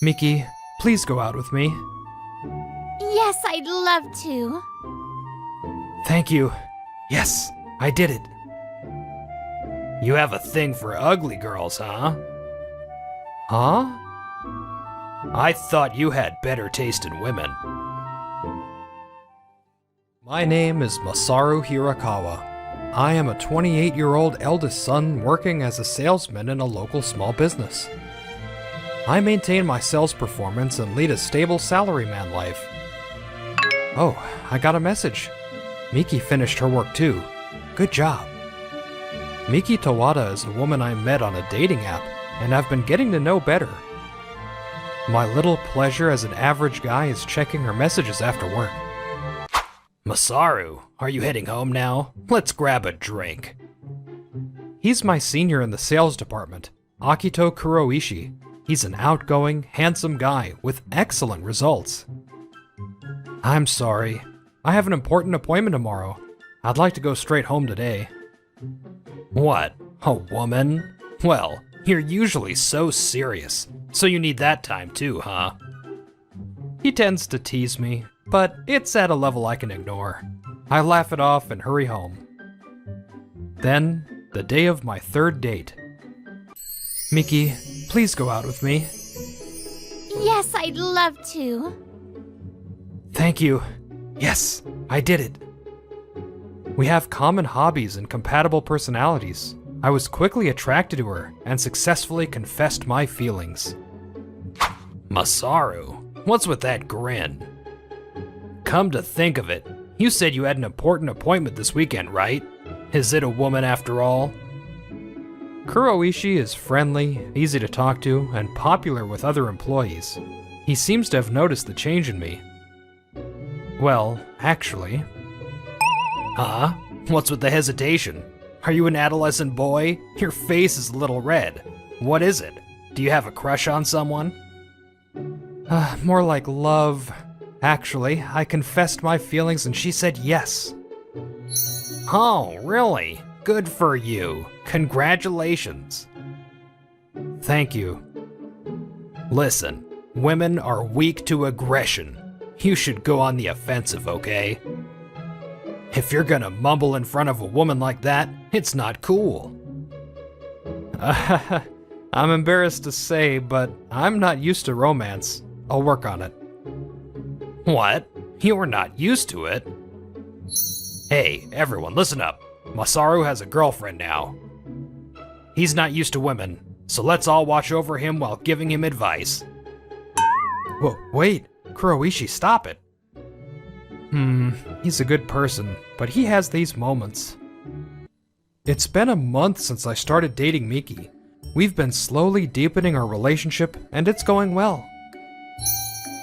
Miki, please go out with me. Yes, I'd love to. Thank you. Yes, I did it. You have a thing for ugly girls, huh? Huh? I thought you had better taste in women. My name is Masaru Hirakawa. I am a 28-year-old eldest son working as a salesman in a local small business. I maintain my sales performance and lead a stable salaryman life. Oh, I got a message. Miki finished her work too. Good job. Miki Tawada is a woman I met on a dating app, and I've been getting to know better. My little pleasure as an average guy is checking her messages after work. Masaru, are you heading home now? Let's grab a drink. He's my senior in the sales department, Akito Kuroishi. He's an outgoing, handsome guy with excellent results. I'm sorry. I have an important appointment tomorrow. I'd like to go straight home today. What? A woman? Well, you're usually so serious, so you need that time too, huh? He tends to tease me, but it's at a level I can ignore. I laugh it off and hurry home. Then, the day of my third date. Miki, please go out with me. Yes, I'd love to. Thank you. Yes, I did it. We have common hobbies and compatible personalities. I was quickly attracted to her and successfully confessed my feelings. Masaru, what's with that grin? Come to think of it, you said you had an important appointment this weekend, right? Is it a woman after all? Kuroishi is friendly, easy to talk to, and popular with other employees. He seems to have noticed the change in me. Well, actually... Huh? What's with the hesitation? Are you an adolescent boy? Your face is a little red. What is it? Do you have a crush on someone? More like love. Actually, I confessed my feelings and she said yes. Oh, really? Good for you. Congratulations. Thank you. Listen, women are weak to aggression. You should go on the offensive, okay? If you're gonna mumble in front of a woman like that, it's not cool. I'm embarrassed to say, but I'm not used to romance. I'll work on it. What? You're not used to it? Hey, everyone, listen up. Masaru has a girlfriend now. He's not used to women, so let's all watch over him while giving him advice. Whoa, wait, Kuroishi, stop it. He's a good person, but he has these moments. It's been a month since I started dating Miki. We've been slowly deepening our relationship, and it's going well.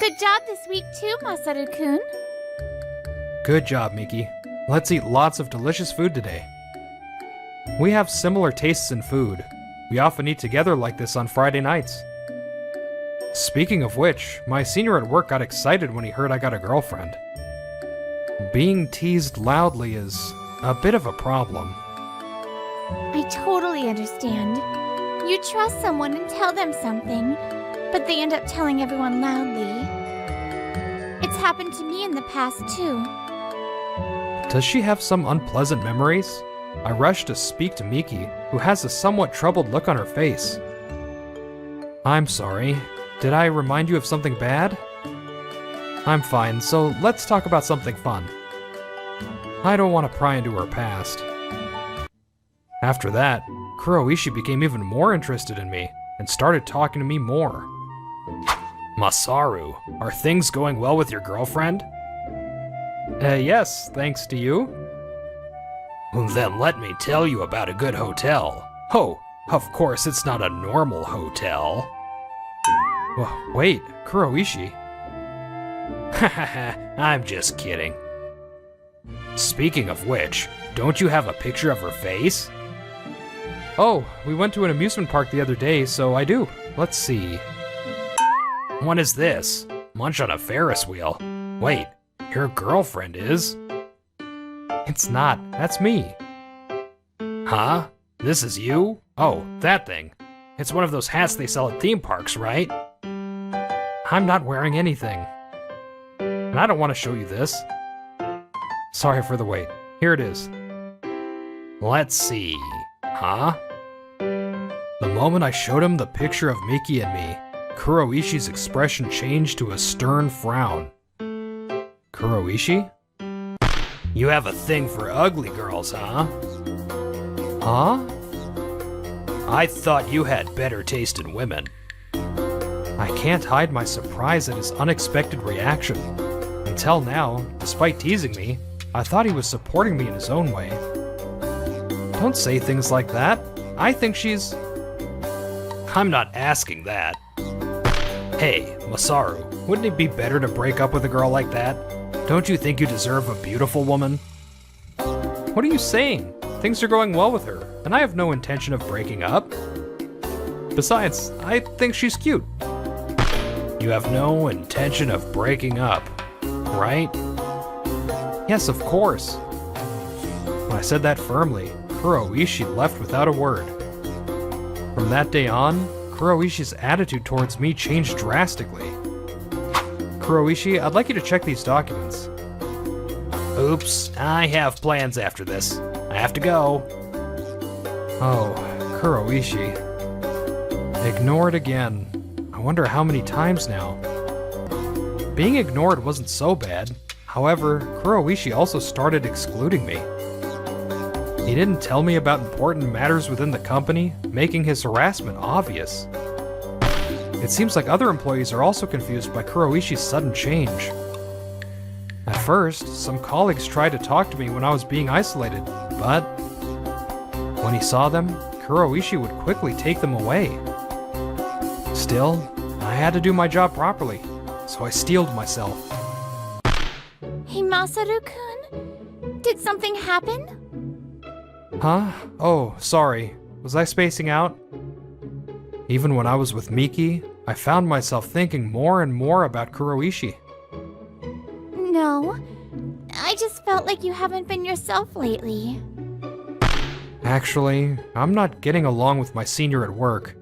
Good job this week too, Masaru-kun. Good job, Miki. Let's eat lots of delicious food today. We have similar tastes in food. We often eat together like this on Friday nights. Speaking of which, my senior at work got excited when he heard I got a girlfriend. Being teased loudly is a bit of a problem. I totally understand. You trust someone and tell them something, but they end up telling everyone loudly. It's happened to me in the past too. Does she have some unpleasant memories? I rush to speak to Miki, who has a somewhat troubled look on her face. I'm sorry. Did I remind you of something bad? I'm fine, so let's talk about something fun. I don't want to pry into her past. After that, Kuroishi became even more interested in me and started talking to me more. Masaru, are things going well with your girlfriend? Yes, thanks to you. Then let me tell you about a good hotel. Oh, of course it's not a normal hotel. Wait, Kuroishi. Hahaha, I'm just kidding. Speaking of which, don't you have a picture of her face? Oh, we went to an amusement park the other day, so I do. Let's see. What is this? Munch on a Ferris wheel. Wait, your girlfriend is? It's not. That's me. Huh? This is you? Oh, that thing. It's one of those hats they sell at theme parks, right? I'm not wearing anything. And I don't want to show you this. Sorry for the wait. Here it is. Let's see. Huh? The moment I showed him the picture of Miki and me, Kuroishi's expression changed to a stern frown. Kuroishi? You have a thing for ugly girls, huh? Huh? I thought you had better taste in women. I can't hide my surprise at his unexpected reaction. Until now, despite teasing me, I thought he was supporting me in his own way. Don't say things like that. I think she's... I'm not asking that. Hey, Masaru, wouldn't it be better to break up with a girl like that? Don't you think you deserve a beautiful woman? What are you saying? Things are going well with her, and I have no intention of breaking up. Besides, I think she's cute. You have no intention of breaking up, right? Yes, of course. When I said that firmly, Kuroishi left without a word. From that day on, Kuroishi's attitude towards me changed drastically. Kuroishi, I'd like you to check these documents. Oops, I have plans after this. I have to go. Oh, Kuroishi. Ignored again. I wonder how many times now. Being ignored wasn't so bad. However, Kuroishi also started excluding me. He didn't tell me about important matters within the company, making his harassment obvious. It seems like other employees are also confused by Kuroishi's sudden change. At first, some colleagues tried to talk to me when I was being isolated, but when he saw them, Kuroishi would quickly take them away. Still, I had to do my job properly, so I steeled myself. Hey, Masaru-kun? Did something happen? Huh? Oh, sorry. Was I spacing out? Even when I was with Miki, I found myself thinking more and more about Kuroishi. No. I just felt like you haven't been yourself lately. Actually, I'm not getting along with my senior at work.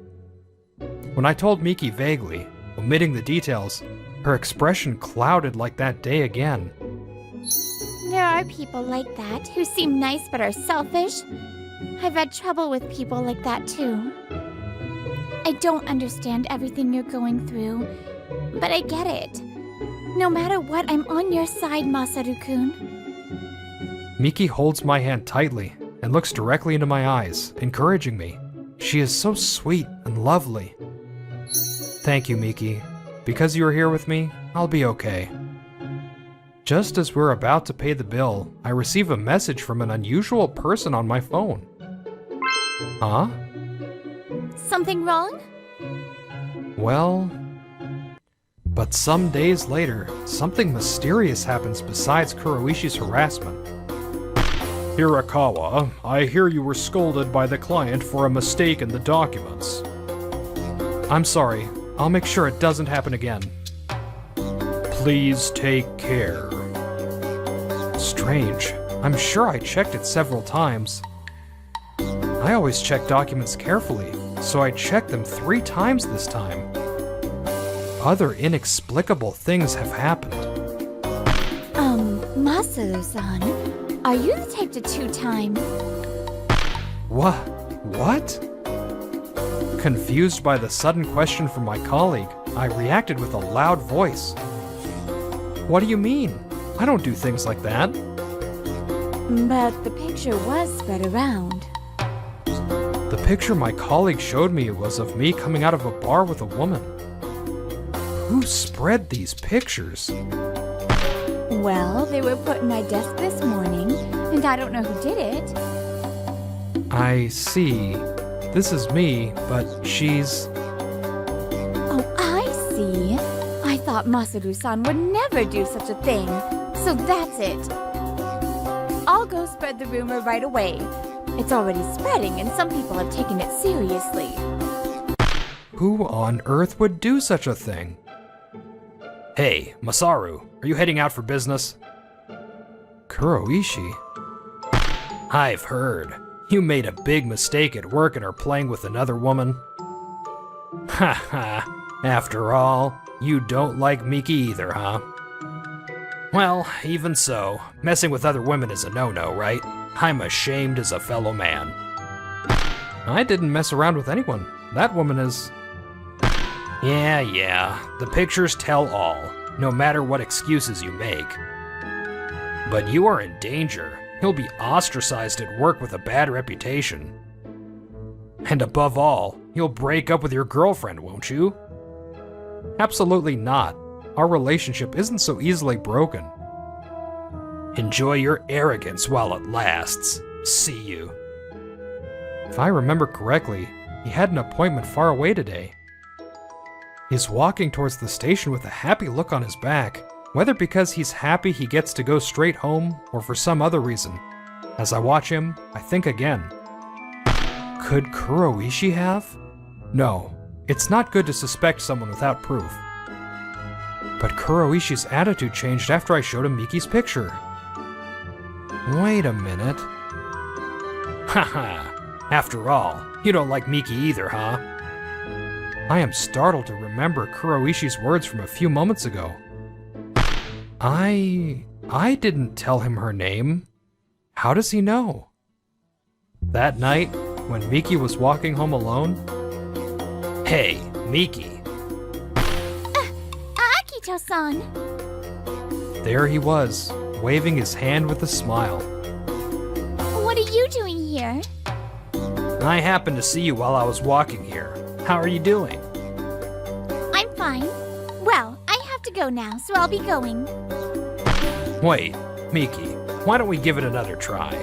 When I told Miki vaguely, omitting the details, her expression clouded like that day again. There are people like that who seem nice but are selfish. I've had trouble with people like that too. I don't understand everything you're going through, but I get it. No matter what, I'm on your side, Masaru-kun. Miki holds my hand tightly and looks directly into my eyes, encouraging me. She is so sweet and lovely. Thank you, Miki. Because you are here with me, I'll be okay. Just as we're about to pay the bill, I receive a message from an unusual person on my phone. Huh? Something wrong? Well... But some days later, something mysterious happens besides Kuroishi's harassment. Hirakawa, I hear you were scolded by the client for a mistake in the documents. I'm sorry. I'll make sure it doesn't happen again. Please take care. Strange. I'm sure I checked it several times. I always check documents carefully, so I checked them 3 times this time. Other inexplicable things have happened. Masaru-san, are you the type to 2-time? What? Confused by the sudden question from my colleague, I reacted with a loud voice. What do you mean? I don't do things like that. But the picture was spread around. The picture my colleague showed me was of me coming out of a bar with a woman. Who spread these pictures? Well, they were put in my desk this morning, and I don't know who did it. I see. This is me, but she's... Oh, I see. I thought Masaru-san would never do such a thing. So that's it. I'll go spread the rumor right away. It's already spreading, and some people have taken it seriously. Who on earth would do such a thing? Hey, Masaru, are you heading out for business? Kuroishi? I've heard. You made a big mistake at work and are playing with another woman. Ha ha. After all, You don't like Miki either, huh? Well, even so, messing with other women is a no-no, right? I'm ashamed as a fellow man. I didn't mess around with anyone. That woman is... Yeah, the pictures tell all, no matter what excuses you make. But you are in danger. You'll be ostracized at work with a bad reputation. And above all, you'll break up with your girlfriend, won't you? Absolutely not. Our relationship isn't so easily broken. Enjoy your arrogance while it lasts. See you. If I remember correctly, he had an appointment far away today. He's walking towards the station with a happy look on his back, whether because he's happy he gets to go straight home or for some other reason. As I watch him, I think again. Could Kuroishi have? No, it's not good to suspect someone without proof. But Kuroishi's attitude changed after I showed him Miki's picture. Wait a minute. Haha, after all, you don't like Miki either, huh? I am startled to remember Kuroishi's words from a few moments ago. I didn't tell him her name. How does he know? That night, when Miki was walking home alone... Hey, Miki. Akito-san. There he was, waving his hand with a smile. What are you doing here? I happened to see you while I was walking here. How are you doing? I'm fine. Well, I have to go now, so I'll be going. Wait, Miki, why don't we give it another try?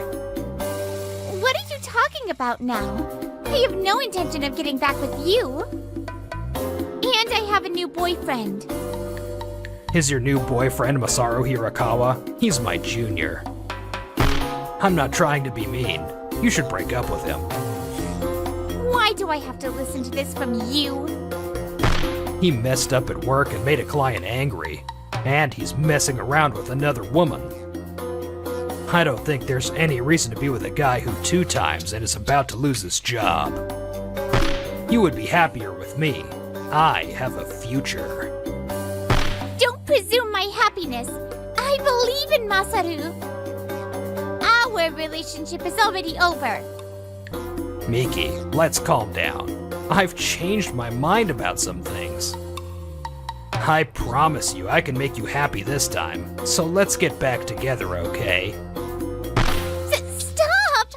What are you talking about now? I have no intention of getting back with you. And I have a new boyfriend. Is your new boyfriend Masaru Hirakawa? He's my junior. I'm not trying to be mean. You should break up with him. Why do I have to listen to this from you? He messed up at work and made a client angry. And he's messing around with another woman. I don't think there's any reason to be with a guy who 2 times and is about to lose his job. You would be happier with me. I have a future. Don't presume my happiness. I believe in Masaru. Our relationship is already over. Miki, let's calm down. I've changed my mind about some things. I promise you I can make you happy this time, so let's get back together, okay? Stop!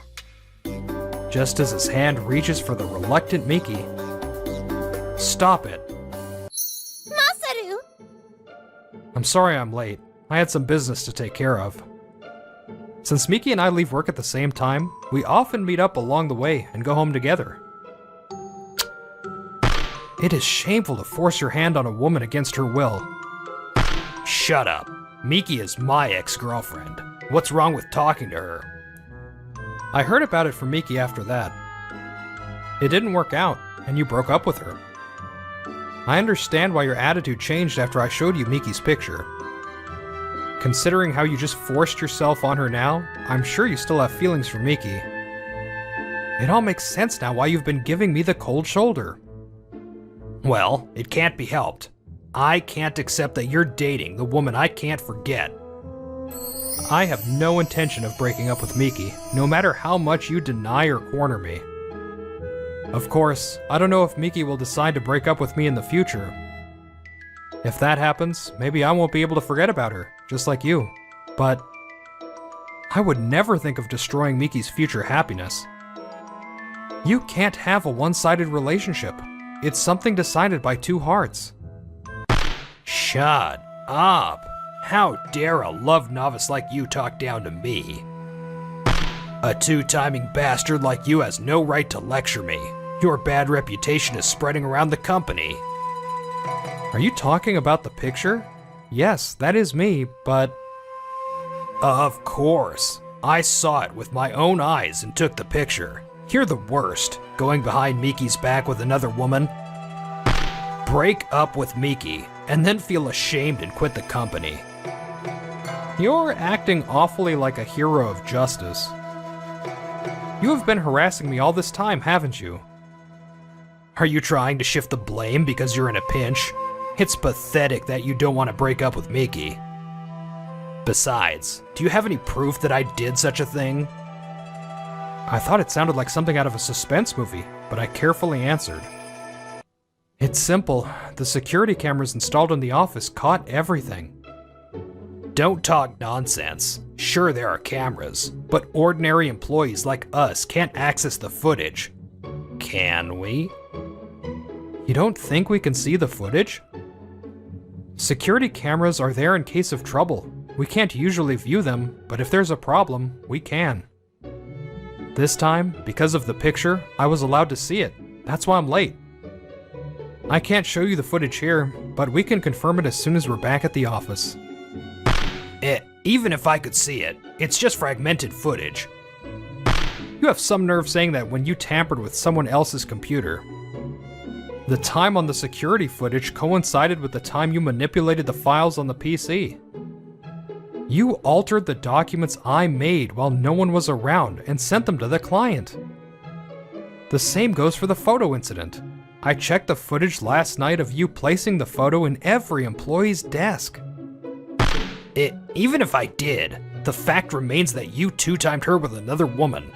Just as his hand reaches for the reluctant Miki. Stop it. Masaru! I'm sorry I'm late. I had some business to take care of. Since Miki and I leave work at the same time, we often meet up along the way and go home together. It is shameful to force your hand on a woman against her will. Shut up. Miki is my ex-girlfriend. What's wrong with talking to her? I heard about it from Miki after that. It didn't work out, and you broke up with her. I understand why your attitude changed after I showed you Miki's picture. Considering how you just forced yourself on her now, I'm sure you still have feelings for Miki. It all makes sense now why you've been giving me the cold shoulder. Well, it can't be helped. I can't accept that you're dating the woman I can't forget. I have no intention of breaking up with Miki, no matter how much you deny or corner me. Of course, I don't know if Miki will decide to break up with me in the future. If that happens, maybe I won't be able to forget about her, just like you. But I would never think of destroying Miki's future happiness. You can't have a one-sided relationship. It's something decided by 2 hearts. Shut up! How dare a love novice like you talk down to me? A 2-timing bastard like you has no right to lecture me. Your bad reputation is spreading around the company. Are you talking about the picture? Yes, that is me, but... Of course. I saw it with my own eyes and took the picture. You're the worst, going behind Miki's back with another woman. Break up with Miki, and then feel ashamed and quit the company. You're acting awfully like a hero of justice. You have been harassing me all this time, haven't you? Are you trying to shift the blame because you're in a pinch? It's pathetic that you don't want to break up with Miki. Besides, do you have any proof that I did such a thing? I thought it sounded like something out of a suspense movie, but I carefully answered. It's simple. The security cameras installed in the office caught everything. Don't talk nonsense. Sure, there are cameras, but ordinary employees like us can't access the footage. Can we? You don't think we can see the footage? Security cameras are there in case of trouble. We can't usually view them, but if there's a problem, we can. This time, because of the picture, I was allowed to see it. That's why I'm late. I can't show you the footage here, but we can confirm it as soon as we're back at the office. Even if I could see it, it's just fragmented footage. You have some nerve saying that when you tampered with someone else's computer. The time on the security footage coincided with the time you manipulated the files on the PC. You altered the documents I made while no one was around and sent them to the client. The same goes for the photo incident. I checked the footage last night of you placing the photo in every employee's desk. Even if I did, the fact remains that you two-timed her with another woman.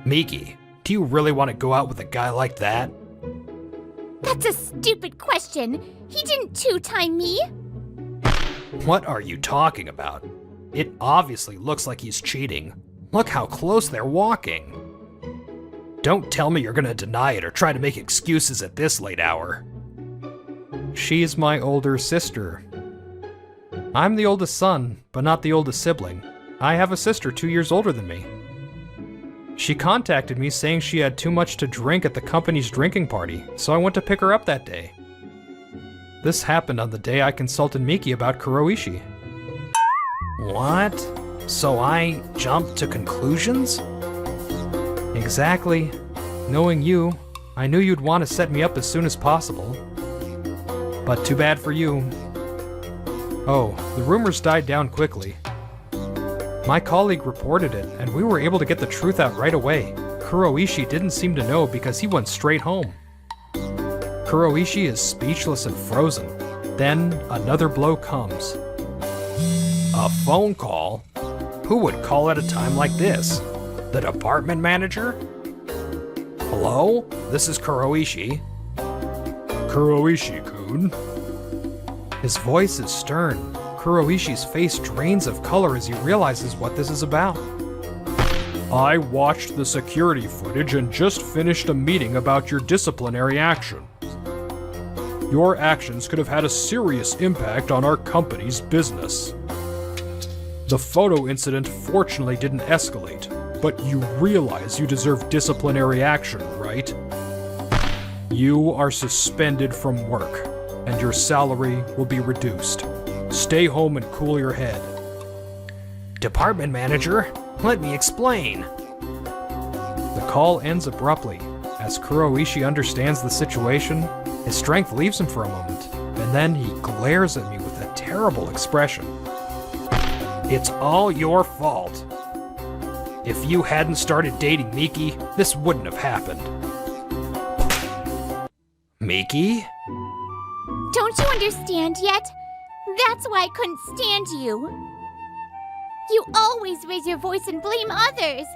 Miki, do you really want to go out with a guy like that? That's a stupid question. He didn't two-time me. What are you talking about? It obviously looks like he's cheating. Look how close they're walking. Don't tell me you're gonna deny it or try to make excuses at this late hour. She's my older sister. I'm the oldest son, but not the oldest sibling. I have a sister 2 years older than me. She contacted me saying she had too much to drink at the company's drinking party, so I went to pick her up that day. This happened on the day I consulted Miki about Kuroishi. What? So I jumped to conclusions? Exactly. Knowing you, I knew you'd want to set me up as soon as possible. But too bad for you. Oh, the rumors died down quickly. My colleague reported it, and we were able to get the truth out right away. Kuroishi didn't seem to know because he went straight home. Kuroishi is speechless and frozen. Then, another blow comes. A phone call? Who would call at a time like this? The department manager? Hello? This is Kuroishi. Kuroishi-kun? His voice is stern. Kuroishi's face drains of color as he realizes what this is about. I watched the security footage and just finished a meeting about your disciplinary actions. Your actions could have had a serious impact on our company's business. The photo incident fortunately didn't escalate, but you realize you deserve disciplinary action, right? You are suspended from work, and your salary will be reduced. Stay home and cool your head. Department manager, let me explain. The call ends abruptly. As Kuroishi understands the situation, his strength leaves him for a moment, and then he glares at me with a terrible expression. It's all your fault. If you hadn't started dating Miki, this wouldn't have happened. Miki? Don't you understand yet? That's why I couldn't stand you. You always raise your voice and blame others.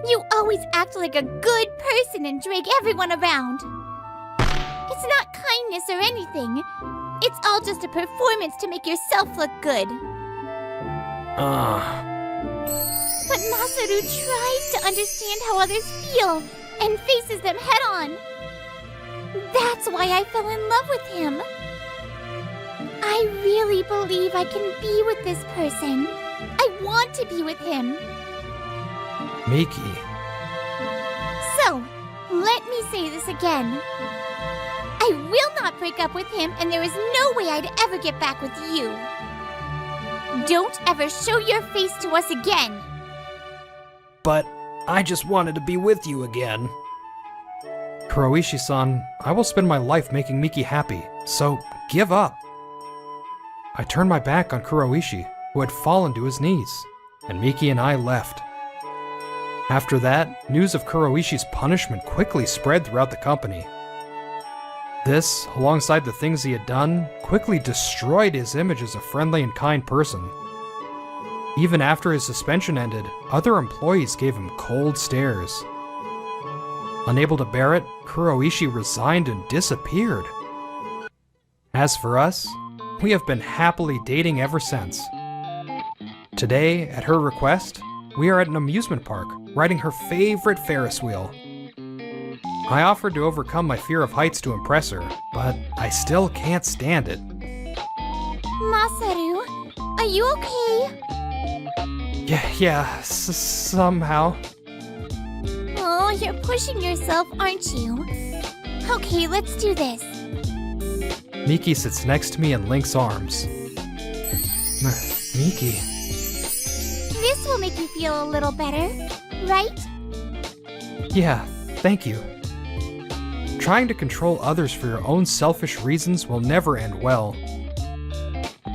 You always act like a good person and drag everyone around. It's not kindness or anything. It's all just a performance to make yourself look good. But Masaru tries to understand how others feel and faces them head-on. That's why I fell in love with him. I really believe I can be with this person. I want to be with him. Miki. So, let me say this again. I will not break up with him, and there is no way I'd ever get back with you. Don't ever show your face to us again. But I just wanted to be with you again. Kuroishi-san, I will spend my life making Miki happy, so give up. I turned my back on Kuroishi, who had fallen to his knees, and Miki and I left. After that, news of Kuroishi's punishment quickly spread throughout the company. This, alongside the things he had done, quickly destroyed his image as a friendly and kind person. Even after his suspension ended, other employees gave him cold stares. Unable to bear it, Kuroishi resigned and disappeared. As for us, we have been happily dating ever since. Today, at her request, we are at an amusement park, riding her favorite Ferris wheel. I offered to overcome my fear of heights to impress her, but I still can't stand it. Masaru, are you okay? Yeah, somehow. Oh, you're pushing yourself, aren't you? Okay, let's do this. Miki sits next to me and links arms. Miki. This will make you feel a little better, right? Yeah, thank you. Trying to control others for your own selfish reasons will never end well.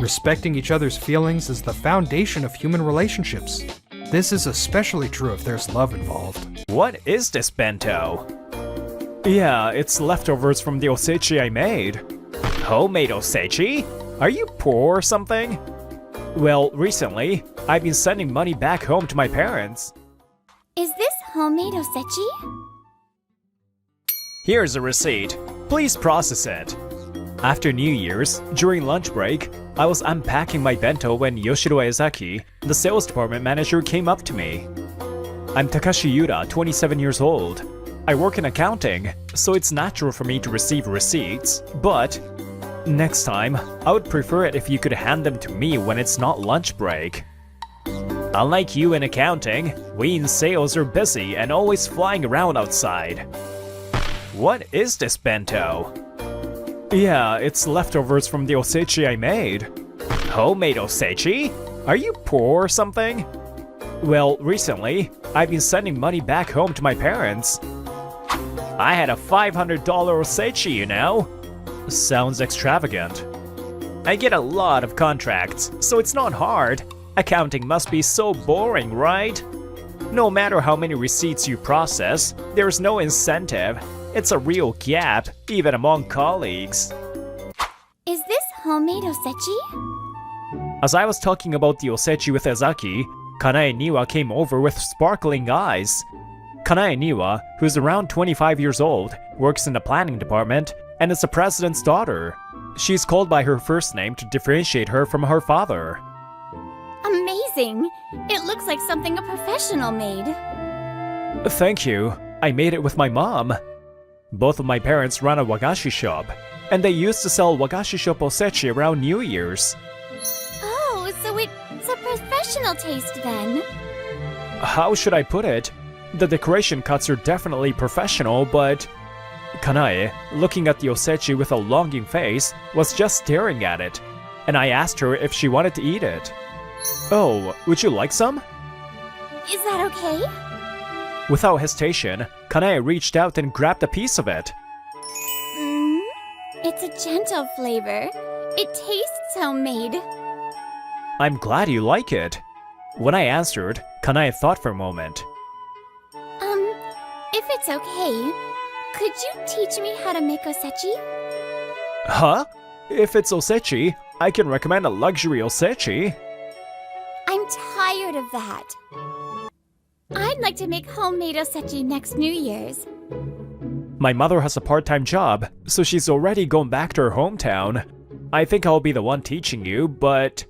Respecting each other's feelings is the foundation of human relationships. This is especially true if there's love involved. What is this bento? Yeah, it's leftovers from the osechi I made. Homemade osechi? Are you poor or something? Well, recently, I've been sending money back home to my parents. Is this homemade osechi? Here's a receipt. Please process it. After New Year's, during lunch break, I was unpacking my bento when Yoshiro Ezaki, the sales department manager, came up to me. I'm Takashi Yuta, 27 years old. I work in accounting, so it's natural for me to receive receipts, but next time, I would prefer it if you could hand them to me when it's not lunch break. Unlike you in accounting, we in sales are busy and always flying around outside. What is this bento? Yeah, it's leftovers from the osechi I made. Homemade osechi? Are you poor or something? Well, recently, I've been sending money back home to my parents. I had a $500 osechi, you know? Sounds extravagant. I get a lot of contracts, so it's not hard. Accounting must be so boring, right? No matter how many receipts you process, there's no incentive. It's a real gap, even among colleagues. Is this homemade osechi? As I was talking about the osechi with Ezaki, Kanae Niwa came over with sparkling eyes. Kanae Niwa, who's around 25 years old, works in the planning department, and is the president's daughter. She's called by her first name to differentiate her from her father. Amazing! It looks like something a professional made. Thank you. I made it with my mom. Both of my parents run a wagashi shop, and they used to sell wagashi shop osechi around New Year's. Oh, so it's a professional taste then. How should I put it? The decoration cuts are definitely professional, but Kanae, looking at the osechi with a longing face, was just staring at it, and I asked her if she wanted to eat it. Oh, would you like some? Is that okay? Without hesitation, Kanae reached out and grabbed a piece of it. It's a gentle flavor. It tastes homemade. I'm glad you like it. When I answered, Kanae thought for a moment. If it's okay, could you teach me how to make osechi? Huh? If it's osechi, I can recommend a luxury osechi. I'm tired of that. I'd like to make homemade osechi next New Year's. My mother has a part-time job, so she's already gone back to her hometown. I think I'll be the one teaching you, but...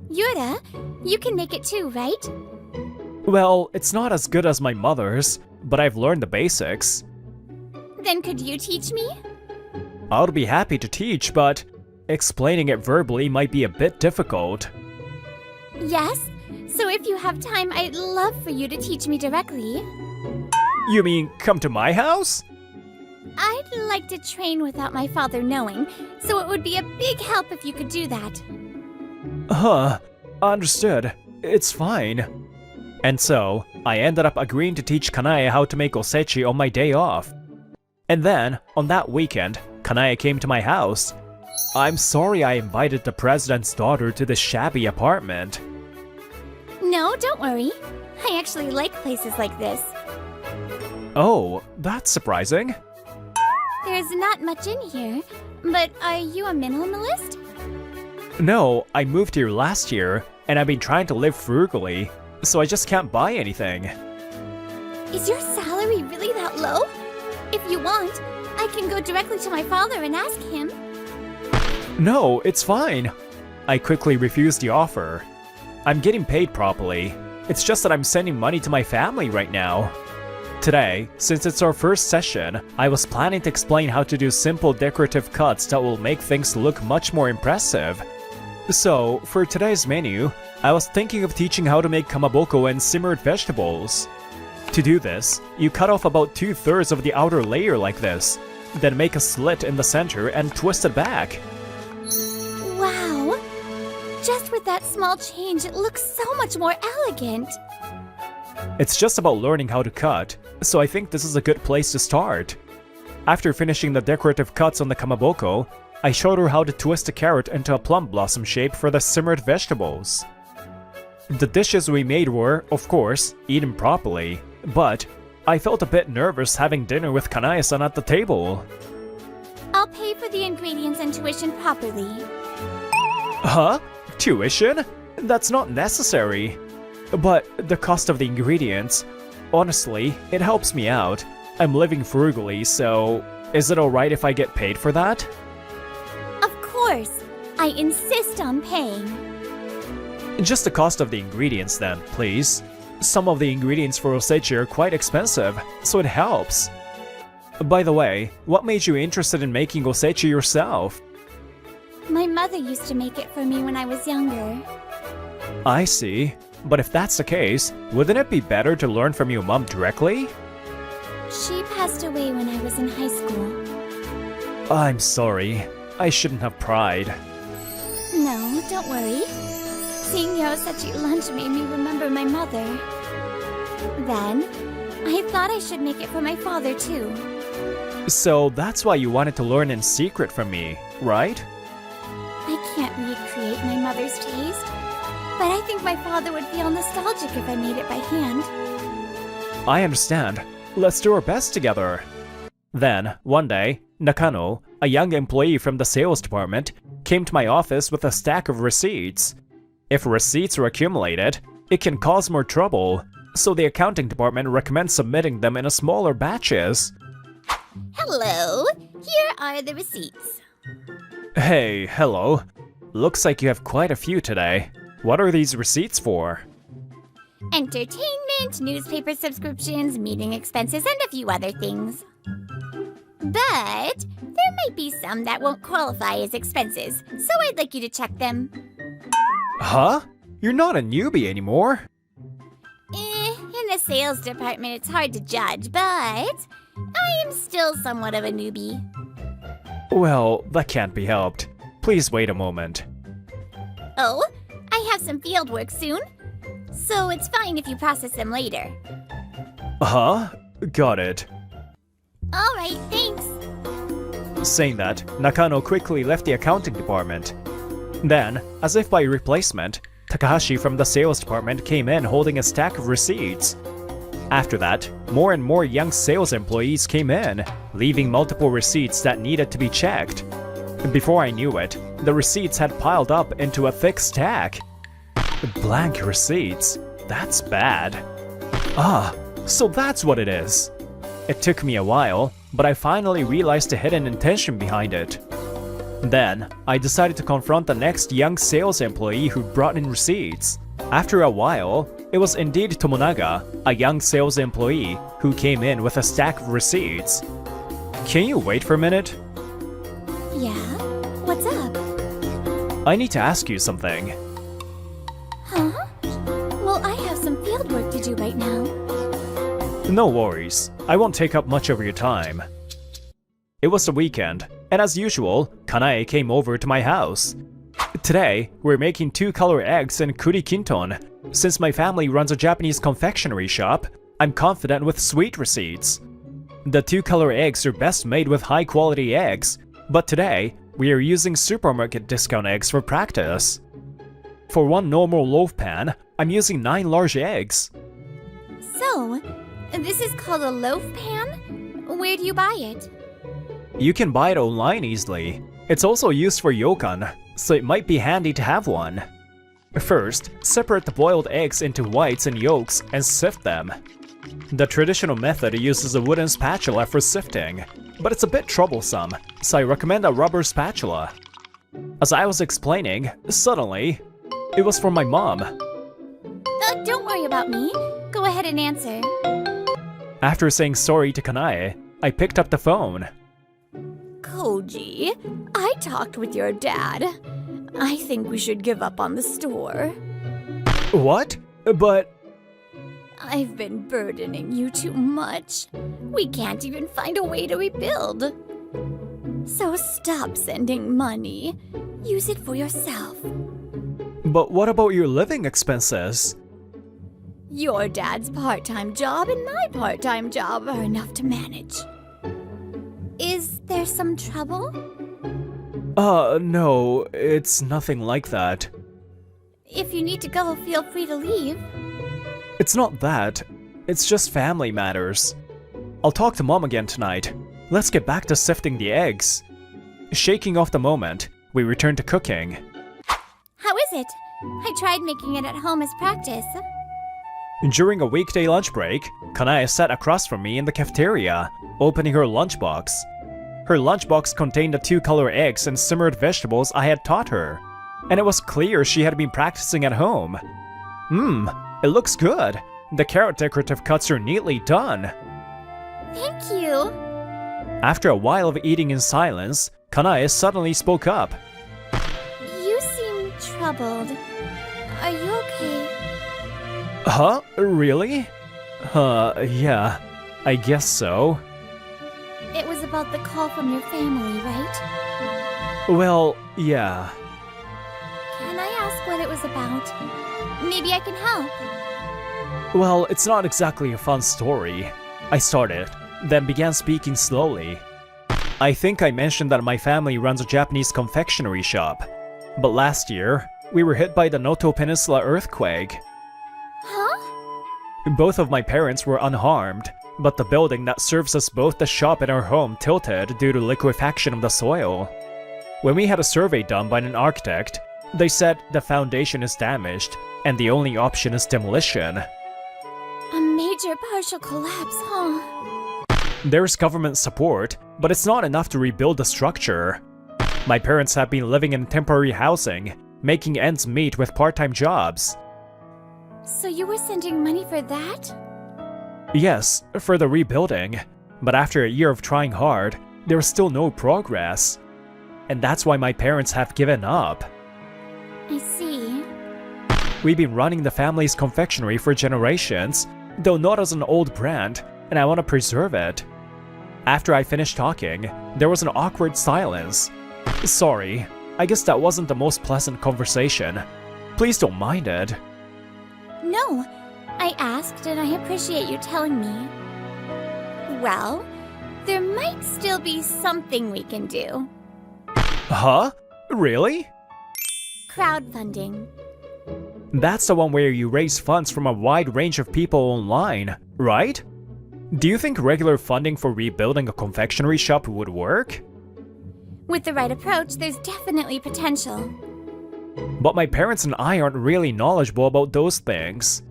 Yura, you can make it too, right? Well, it's not as good as my mother's, but I've learned the basics. Then could you teach me? I'll be happy to teach, but explaining it verbally might be a bit difficult. Yes? So if you have time, I'd love for you to teach me directly. You mean come to my house? I'd like to train without my father knowing, so it would be a big help if you could do that. Huh, understood. It's fine. And so, I ended up agreeing to teach Kanae how to make osechi on my day off. And then, on that weekend, Kanae came to my house. I'm sorry I invited the president's daughter to this shabby apartment. No, don't worry. I actually like places like this. Oh, that's surprising. There's not much in here, but are you a minimalist? No, I moved here last year, and I've been trying to live frugally, so I just can't buy anything. Is your salary really that low? If you want, I can go directly to my father and ask him. No, it's fine. I quickly refused the offer. I'm getting paid properly. It's just that I'm sending money to my family right now. Today, since it's our first session, I was planning to explain how to do simple decorative cuts that will make things look much more impressive. So, for today's menu, I was thinking of teaching how to make kamaboko and simmered vegetables. To do this, you cut off about 2/3 of the outer layer like this, then make a slit in the center and twist it back. Wow! Just with that small change, it looks so much more elegant. It's just about learning how to cut, so I think this is a good place to start. After finishing the decorative cuts on the kamaboko, I showed her how to twist a carrot into a plum blossom shape for the simmered vegetables. The dishes we made were, of course, eaten properly, but I felt a bit nervous having dinner with Kanae-san at the table. I'll pay for the ingredients and tuition properly. Huh? Tuition? That's not necessary. But the cost of the ingredients, honestly, it helps me out. I'm living frugally, so is it alright if I get paid for that? Of course! I insist on paying. Just the cost of the ingredients then, please. Some of the ingredients for osechi are quite expensive, so it helps. By the way, what made you interested in making osechi yourself? My mother used to make it for me when I was younger. I see. But if that's the case, wouldn't it be better to learn from your mom directly? She passed away when I was in high school. I'm sorry. I shouldn't have pried. No, don't worry. Seeing your osechi lunch made me remember my mother. Then, I thought I should make it for my father too. So that's why you wanted to learn in secret from me, right? I can't recreate my mother's taste, but I think my father would feel nostalgic if I made it by hand. I understand. Let's do our best together. Then, one day, Nakano, a young employee from the sales department, came to my office with a stack of receipts. If receipts are accumulated, it can cause more trouble, so the accounting department recommends submitting them in smaller batches. Hello, here are the receipts. Hey, hello. Looks like you have quite a few today. What are these receipts for? Entertainment, newspaper subscriptions, meeting expenses, and a few other things. But there might be some that won't qualify as expenses, so I'd like you to check them. Huh? You're not a newbie anymore. In the sales department, it's hard to judge, but I am still somewhat of a newbie. Well, that can't be helped. Please wait a moment. Oh, I have some field work soon, so it's fine if you process them later. Huh? Got it. Alright, thanks. Saying that, Nakano quickly left the accounting department. Then, as if by replacement, Takahashi from the sales department came in holding a stack of receipts. After that, more and more young sales employees came in, leaving multiple receipts that needed to be checked. Before I knew it, the receipts had piled up into a thick stack. Blank receipts? That's bad. Ah, so that's what it is. It took me a while, but I finally realized the hidden intention behind it. Then, I decided to confront the next young sales employee who brought in receipts. After a while, it was indeed Tomonaga, a young sales employee, who came in with a stack of receipts. Can you wait for a minute? Yeah? What's up? I need to ask you something. Huh? Well, I have some field work to do right now. No worries, I won't take up much of your time. It was the weekend, and as usual, Kanae came over to my house. Today, we're making 2-color eggs and kuri kinton. Since my family runs a Japanese confectionery shop, I'm confident with sweet receipts. The 2-color eggs are best made with high-quality eggs, but today, we are using supermarket discount eggs for practice. For one normal loaf pan, I'm using 9 large eggs. So, this is called a loaf pan? Where do you buy it? You can buy it online easily. It's also used for ryokan, so it might be handy to have one. First, separate the boiled eggs into whites and yolks and sift them. The traditional method uses a wooden spatula for sifting, but it's a bit troublesome, so I recommend a rubber spatula. As I was explaining, suddenly, it was from my mom. Don't worry about me. Go ahead and answer. After saying sorry to Kanae, I picked up the phone. Koji, I talked with your dad. I think we should give up on the store. What? But... I've been burdening you too much. We can't even find a way to rebuild. So stop sending money. Use it for yourself. But what about your living expenses? Your dad's part-time job and my part-time job are enough to manage. Is there some trouble? No, it's nothing like that. If you need to go, feel free to leave. It's not that. It's just family matters. I'll talk to Mom again tonight. Let's get back to sifting the eggs. Shaking off the moment, we return to cooking. How is it? I tried making it at home as practice. During a weekday lunch break, Kanae sat across from me in the cafeteria, opening her lunchbox. Her lunchbox contained the 2-color eggs and simmered vegetables I had taught her, and it was clear she had been practicing at home. It looks good. The carrot decorative cuts are neatly done. Thank you. After a while of eating in silence, Kanae suddenly spoke up. You seem troubled. Are you okay? Huh? Really? Yeah. I guess so. It was about the call from your family, right? Well, yeah. Can I ask what it was about? Maybe I can help. Well, it's not exactly a fun story. I started, then began speaking slowly. I think I mentioned that my family runs a Japanese confectionery shop. But last year, we were hit by the Noto Peninsula earthquake. Huh? Both of my parents were unharmed, but the building that serves us both the shop and our home tilted due to liquefaction of the soil. When we had a survey done by an architect, they said the foundation is damaged, and the only option is demolition. A major partial collapse, huh? There's government support, but it's not enough to rebuild the structure. My parents have been living in temporary housing, making ends meet with part-time jobs. So you were sending money for that? Yes, for the rebuilding, but after a year of trying hard, there was still no progress. And that's why my parents have given up. I see. We've been running the family's confectionery for generations, though not as an old brand, and I want to preserve it. After I finished talking, there was an awkward silence. Sorry, I guess that wasn't the most pleasant conversation. Please don't mind it. No, I asked and I appreciate you telling me. Well, there might still be something we can do. Huh? Really? Crowdfunding. That's the one where you raise funds from a wide range of people online, right? Do you think regular funding for rebuilding a confectionery shop would work? With the right approach, there's definitely potential. But my parents and I aren't really knowledgeable about those things.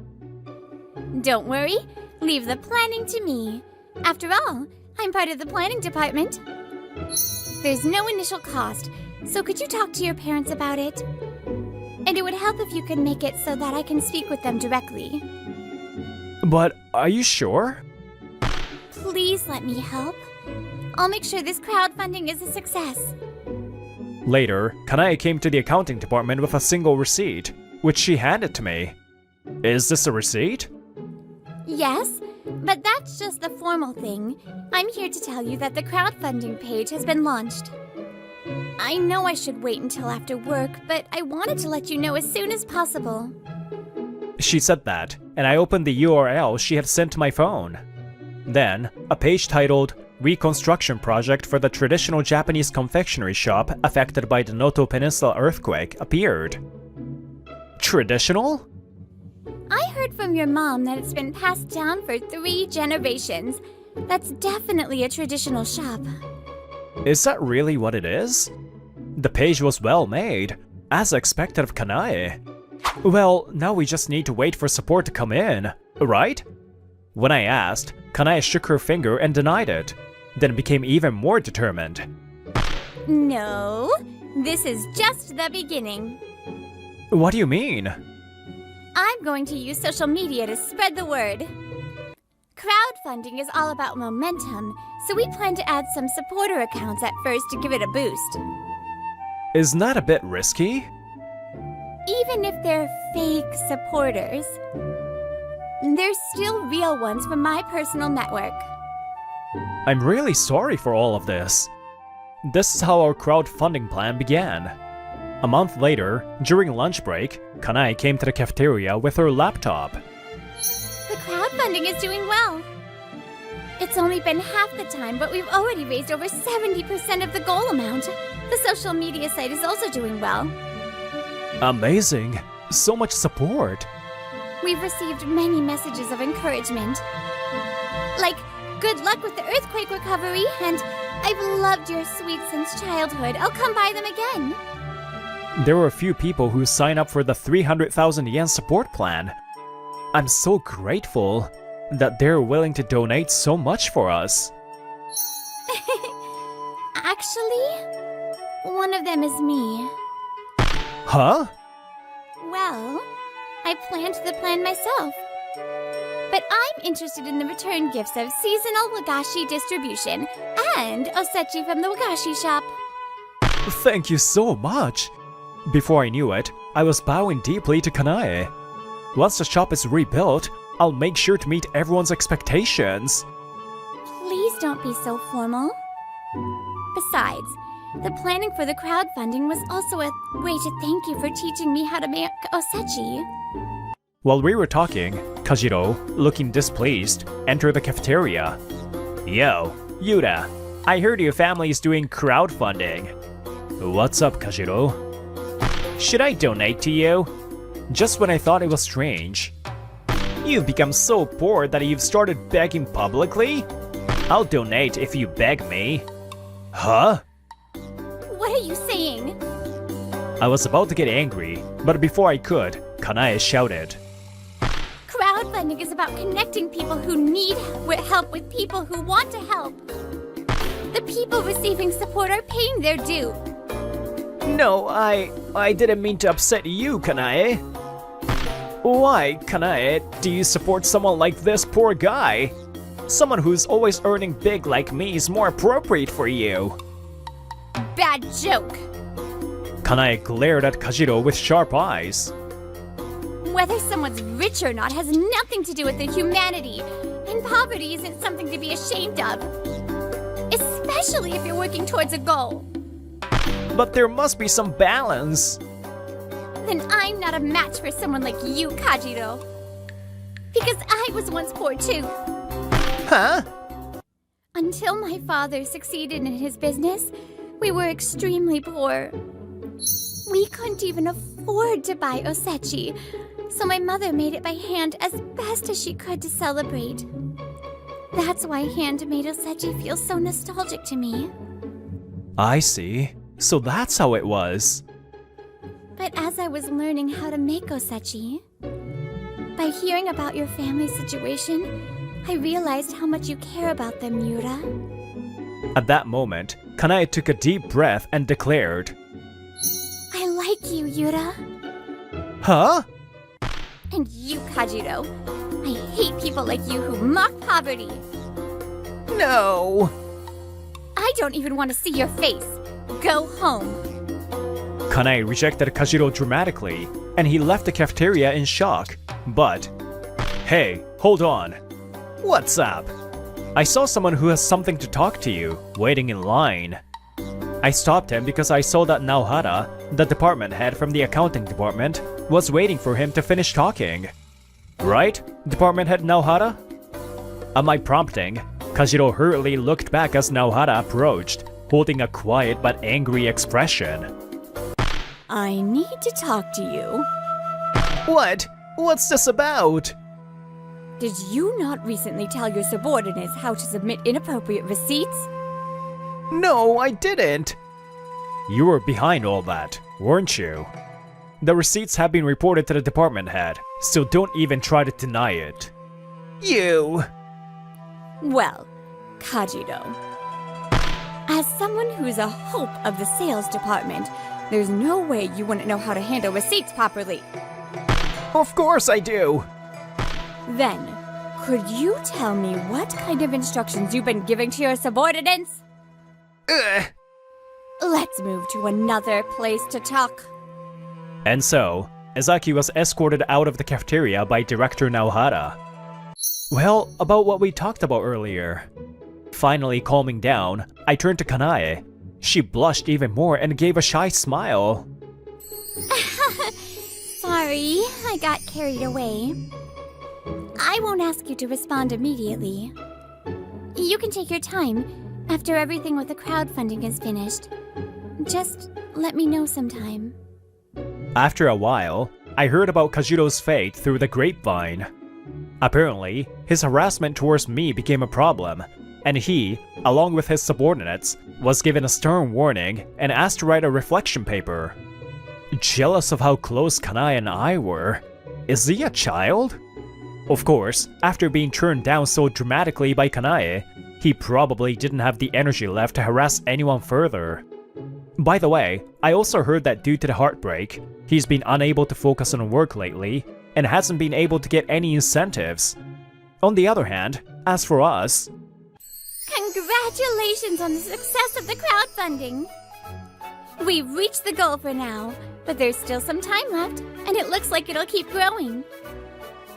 Don't worry, leave the planning to me. After all, I'm part of the planning department. There's no initial cost, so could you talk to your parents about it? And it would help if you could make it so that I can speak with them directly. But are you sure? Please let me help. I'll make sure this crowdfunding is a success. Later, Kanae came to the accounting department with a single receipt, which she handed to me. Is this a receipt? Yes, but that's just the formal thing. I'm here to tell you that the crowdfunding page has been launched. I know I should wait until after work, but I wanted to let you know as soon as possible. She said that, and I opened the URL she had sent to my phone. Then, a page titled Reconstruction Project for the Traditional Japanese Confectionery Shop Affected by the Noto Peninsula Earthquake appeared. Traditional? I heard from your mom that it's been passed down for 3 generations. That's definitely a traditional shop. Is that really what it is? The page was well made, as expected of Kanae. Well, now we just need to wait for support to come in, right? When I asked, Kanae shook her finger and denied it, then became even more determined. No, this is just the beginning. What do you mean? I'm going to use social media to spread the word. Crowdfunding is all about momentum, so we plan to add some supporter accounts at first to give it a boost. Isn't that a bit risky? Even if they're fake supporters, they're still real ones from my personal network. I'm really sorry for all of this. This is how our crowdfunding plan began. A month later, during lunch break, Kanae came to the cafeteria with her laptop. The crowdfunding is doing well. It's only been half the time, but we've already raised over 70% of the goal amount. The social media site is also doing well. Amazing! So much support! We've received many messages of encouragement. Like, good luck with the earthquake recovery, and I've loved your sweets since childhood. I'll come buy them again. There were a few people who signed up for the 300,000 yen support plan. I'm so grateful that they're willing to donate so much for us. Actually, one of them is me. Huh? Well, I planned the plan myself. But I'm interested in the return gifts of seasonal wagashi distribution and osechi from the wagashi shop. Thank you so much! Before I knew it, I was bowing deeply to Kanae. Once the shop is rebuilt, I'll make sure to meet everyone's expectations. Please don't be so formal. Besides, the planning for the crowdfunding was also a way to thank you for teaching me how to make osechi. While we were talking, Kajiro, looking displeased, entered the cafeteria. Yo, Yuta, I heard your family is doing crowdfunding. What's up, Kajiro? Should I donate to you? Just when I thought it was strange. You've become so poor that you've started begging publicly? I'll donate if you beg me. Huh? What are you saying? I was about to get angry, but before I could, Kanae shouted. Crowdfunding is about connecting people who need help with people who want to help. The people receiving support are paying their due. No, I didn't mean to upset you, Kanae. Why, Kanae, do you support someone like this poor guy? Someone who's always earning big like me is more appropriate for you. Bad joke. Kanae glared at Kajiro with sharp eyes. Whether someone's rich or not has nothing to do with their humanity, and poverty isn't something to be ashamed of. Especially if you're working towards a goal. But there must be some balance. Then I'm not a match for someone like you, Kajiro. Because I was once poor too. Huh? Until my father succeeded in his business, we were extremely poor. We couldn't even afford to buy osechi, so my mother made it by hand as best as she could to celebrate. That's why handmade osechi feels so nostalgic to me. I see. So that's how it was. But as I was learning how to make osechi, by hearing about your family's situation, I realized how much you care about them, Yura. At that moment, Kanae took a deep breath and declared, I like you, Yura. Huh? And you, Kajiro. I hate people like you who mock poverty. No! I don't even want to see your face. Go home. Kanae rejected Kajiro dramatically, and he left the cafeteria in shock. But, hey, hold on. What's up? I saw someone who has something to talk to you, waiting in line. I stopped him because I saw that Naohara, the department head from the accounting department, was waiting for him to finish talking. Right, Department Head Naohara? At my prompting, Kajiro hurriedly looked back as Naohara approached, holding a quiet but angry expression. I need to talk to you. What? What's this about? Did you not recently tell your subordinates how to submit inappropriate receipts? No, I didn't! You were behind all that, weren't you? The receipts have been reported to the department head, so don't even try to deny it. You! Well, Kajiro, as someone who's a hope of the sales department, there's no way you wouldn't know how to handle receipts properly. Of course I do! Then, could you tell me what kind of instructions you've been giving to your subordinates? Let's move to another place to talk. And so, Ezaki was escorted out of the cafeteria by Director Naohara. Well, about what we talked about earlier. Finally calming down, I turned to Kanae. She blushed even more and gave a shy smile. Sorry, I got carried away. I won't ask you to respond immediately. You can take your time after everything with the crowdfunding is finished. Just let me know sometime. After a while, I heard about Kajiro's fate through the grapevine. Apparently, his harassment towards me became a problem, and he, along with his subordinates, was given a stern warning and asked to write a reflection paper. Jealous of how close Kanae and I were. Is he a child? Of course, after being turned down so dramatically by Kanae, he probably didn't have the energy left to harass anyone further. By the way, I also heard that due to the heartbreak, he's been unable to focus on work lately and hasn't been able to get any incentives. On the other hand, as for us... Congratulations on the success of the crowdfunding! We've reached the goal for now, but there's still some time left, and it looks like it'll keep growing.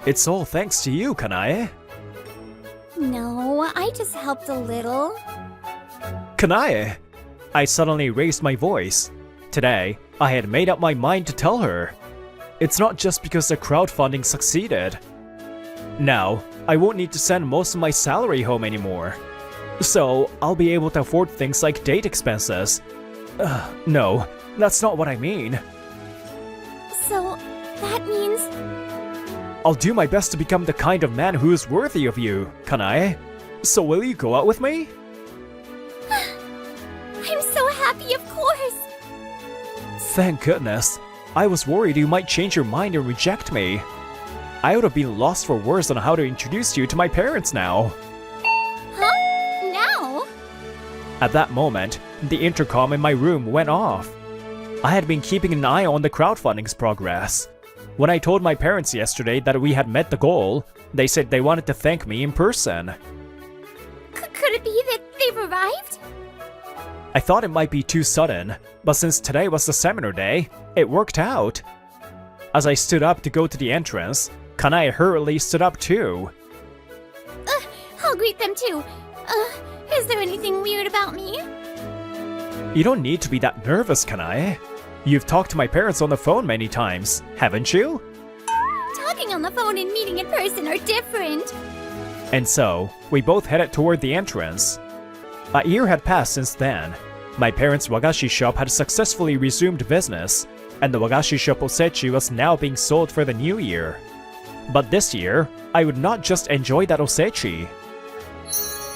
It's all thanks to you, Kanae. No, I just helped a little. Kanae! I suddenly raised my voice. Today, I had made up my mind to tell her. It's not just because the crowdfunding succeeded. Now, I won't need to send most of my salary home anymore. So, I'll be able to afford things like date expenses. No, that's not what I mean. So, that means... I'll do my best to become the kind of man who is worthy of you, Kanae. So will you go out with me? I'm so happy, of course! Thank goodness. I was worried you might change your mind and reject me. I would have been lost for words on how to introduce you to my parents now. Huh? Now? At that moment, the intercom in my room went off. I had been keeping an eye on the crowdfunding's progress. When I told my parents yesterday that we had met the goal, they said they wanted to thank me in person. Could it be that they've arrived? I thought it might be too sudden, but since today was the seminar day, it worked out. As I stood up to go to the entrance, Kanae hurriedly stood up too. I'll greet them too. Is there anything weird about me? You don't need to be that nervous, Kanae. You've talked to my parents on the phone many times, haven't you? Talking on the phone and meeting in person are different. And so, we both headed toward the entrance. A year had passed since then. My parents' wagashi shop had successfully resumed business, and the wagashi shop osechi was now being sold for the new year. But this year, I would not just enjoy that osechi.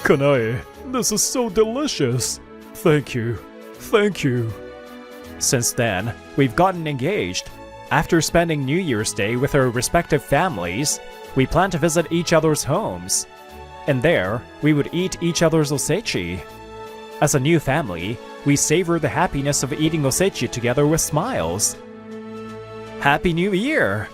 Kanae, this is so delicious. Thank you. Thank you. Since then, we've gotten engaged. After spending New Year's Day with our respective families, we plan to visit each other's homes. And there, we would eat each other's osechi. As a new family, we savor the happiness of eating osechi together with smiles. Happy New Year!